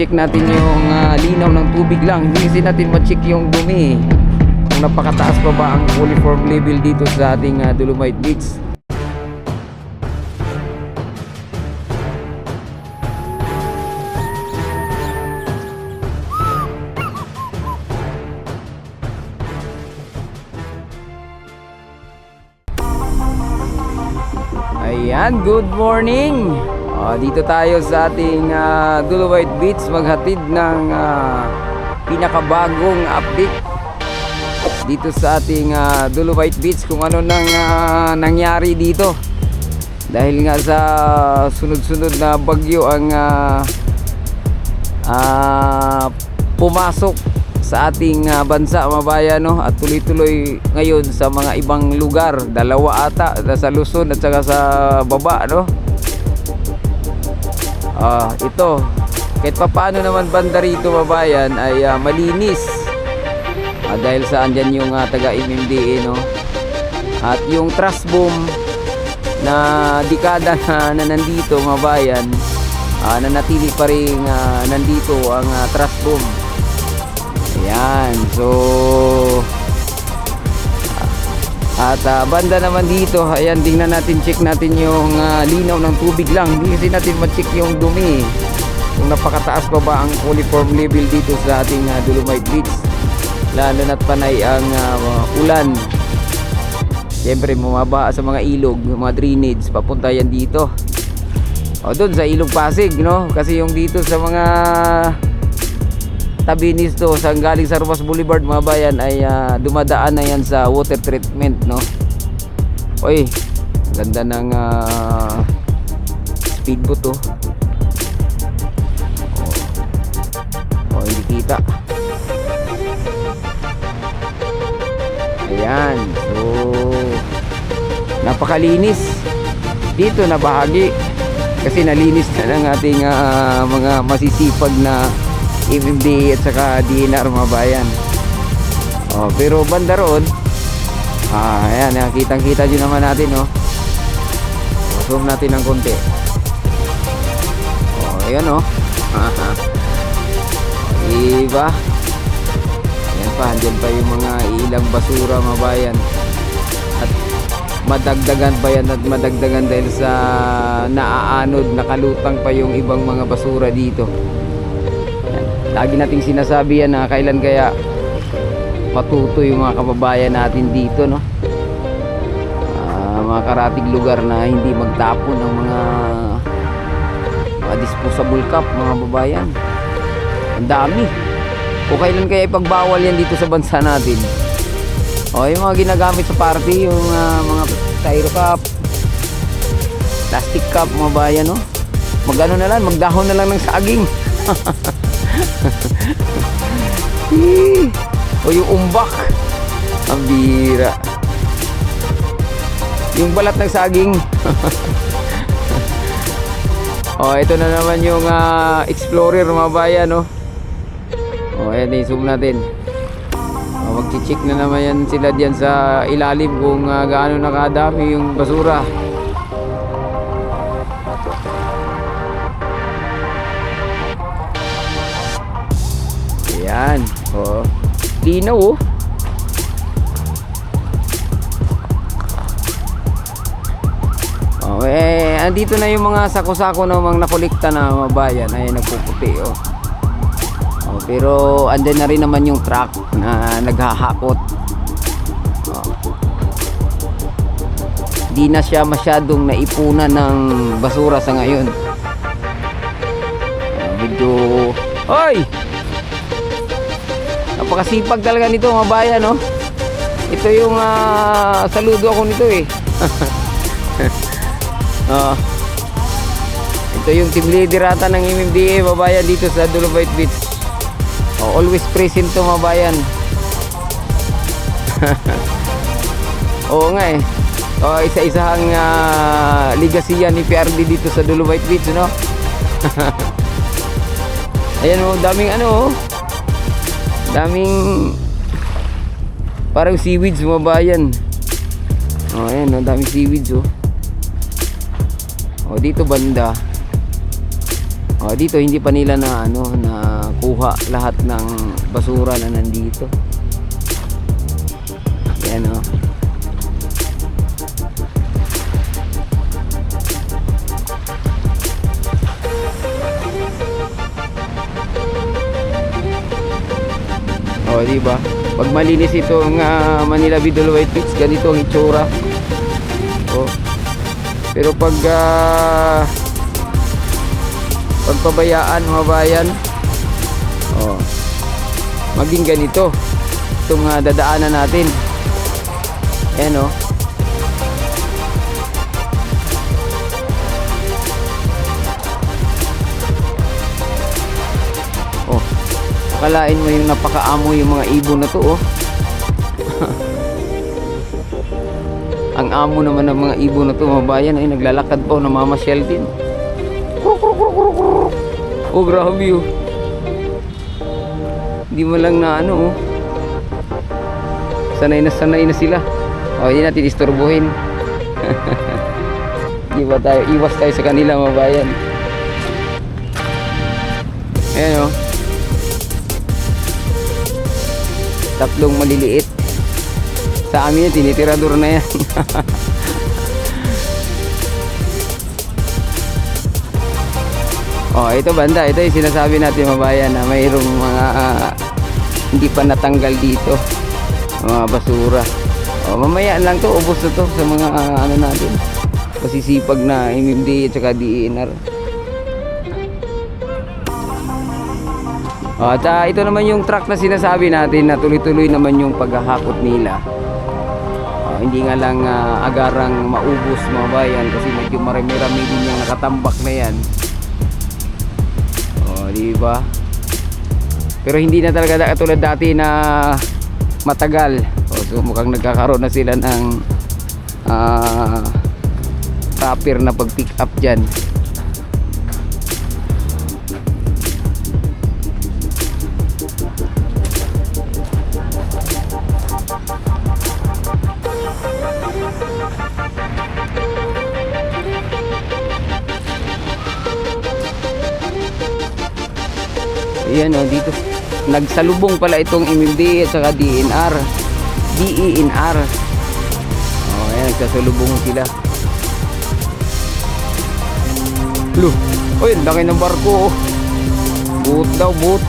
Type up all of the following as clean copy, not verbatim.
Check natin yung linaw ng tubig lang. Hindi kasi natin ma-check yung dumi. Kung napakataas pa ba ang coliform level dito sa ating Dolomite Beach. Ayan, good morning! Dito tayo sa ating Dolomite Beach maghatid ng pinakabagong update dito sa ating Dolomite Beach kung ano nang nangyari dito dahil nga sa sunod-sunod na bagyo ang pumasok sa ating bansa, mabayan, no? At tuloy-tuloy ngayon sa mga ibang lugar, dalawa ata sa Luzon at saka sa baba, no? Ito kahit papaano naman banda rito, mabayan, ay malinis dahil saan dyan yung taga MMDA, no? At yung trash boom na dekada na nandito, mabayan, nanatili pa rin nandito ang trash boom. Ayan, so at banda naman dito, ayan, tingnan natin, check natin yung linaw ng tubig lang. Hindi kasi natin ma-check yung dumi, kung napakataas pa ba ang coliform level dito sa ating Dolomite Beach, lalo na't panay ang ulan. Siyempre bumaba sa mga ilog, mga drainage, papunta yan dito doon sa Ilog Pasig, no? Kasi yung dito sa mga tabi nito sa galing sa Romas Boulevard, mga bayan, ay dumadaan na yan sa water treatment, no? Oy, ganda ng speedboat, hindi kita. Ayan, so napakalinis dito na bahagi kasi nalinis na ng ating mga masisipag na MMDA at saka DNR, mga bayan. Pero banda roon, ayan, kitang-kita nyo naman natin, no? Zoom natin ng konti. Ayan, no? Diba? Ayan pa, andyan pa yung mga ilang basura, mga bayan. At madagdagan pa yan at madagdagan dahil sa naaanod, nakalutang pa yung ibang mga basura dito. Lagi nating sinasabi yan na kailan kaya matuto yung mga kababayan natin dito, no? Mga karatig lugar na hindi magtapon ng mga disposable cup, mga babayan. Ang dami. O kailan kaya ipagbawal yan dito sa bansa natin? Yung mga ginagamit sa party, yung mga styro cup, plastic cup, mga bayan, no? Magano na lang, magdahon na lang ng saging. O yung umbak, ang bira, yung balat ng saging. Ito na naman yung Explorer, mga bayan, no? Ayan, i-zoom natin. Mag-check na naman yan sila diyan sa ilalim kung gaano nakadami yung basura. Ayan, linaw, andito na yung mga sako-sako na mga nakolekta na, mga bayan, ay nagpuputi, pero andyan na rin naman yung truck na naghahakot. Di na siya masyadong naipunan ng basura sa ngayon. Medyo, oy! Napakasipag talaga nito, mga bayan, no? Ito yung saludo ako nito, ito yung team leader ata ng MMDA, mga bayan, dito sa Dolomite Beach. Always present to, mga bayan. Oo nga, isa-isahang legacy yan ni PRD dito sa Dolomite Beach, no? Ayan, daming daming parang seaweeds, mga bayan. Ayan, daming seaweeds, dito banda Dito hindi pa nila na kuha lahat ng basura na nandito. Yan o. Diba? Pag malinis itong Manila Bidol White Mix, ganito ang itsura. Pero pag pagpabayaan mga bayan, maging ganito itong dadaanan natin. Ayan akalain mo yung napakaamo yung mga ibon na to Ang amo naman ng mga ibon na to mga bayan ay naglalakad pa namamasyal din. Grabe Hindi mo lang na sanay na sila. Hindi natin istorbohin. Diba tayo, iwas tayo sa kanila mga bayan. Ayan tatlong maliliit. Sa amin yan, tinitirador na yan. Ito banda, ito yung sinasabi natin mabayan na mayroong mga hindi pa natanggal dito, mga basura. Mamaya lang to, ubos na to sa mga natin, masisipag na MMDA at saka DENR. At ito naman yung truck na sinasabi natin na tuloy-tuloy naman yung paghahakot nila. Hindi nga lang agarang maubos mga bayan kasi medyo marami-rami din yung nakatambak na yan. Diba? Pero hindi na talaga katulad dati na matagal. So mukhang nagkakaroon na sila ng proper na pag-pick up dyan. Ayan dito nagsalubong pala itong MMDA at saka DENR. Ayan, nagsasalubong sila. Ang laki ng barko Boat daw, boat.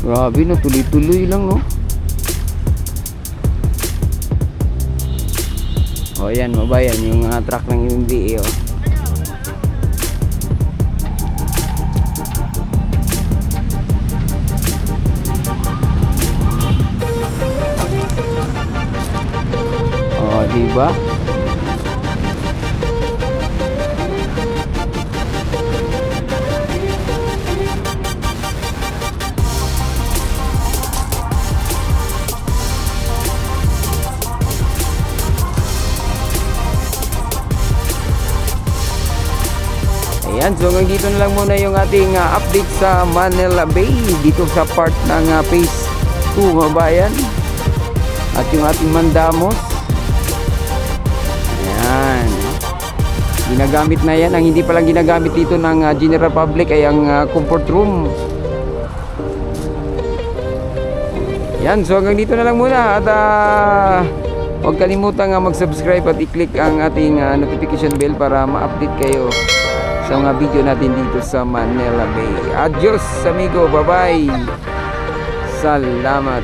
Grabe tuloy-tuloy lang ayan mabayan yung truck ng MMDA diba? Ayan, so hanggang dito na lang muna yung ating update sa Manila Bay dito sa part ng phase 2 mga bayan at yung ating mandamos. Ayan, ginagamit na yan. Ang hindi palang ginagamit dito ng general public ay ang comfort room. Ayan, so hanggang dito na lang muna at huwag kalimutang mag-subscribe at i-click ang ating notification bell para ma-update kayo sa mga video natin dito sa Manila Bay. Adios amigo, bye bye, salamat.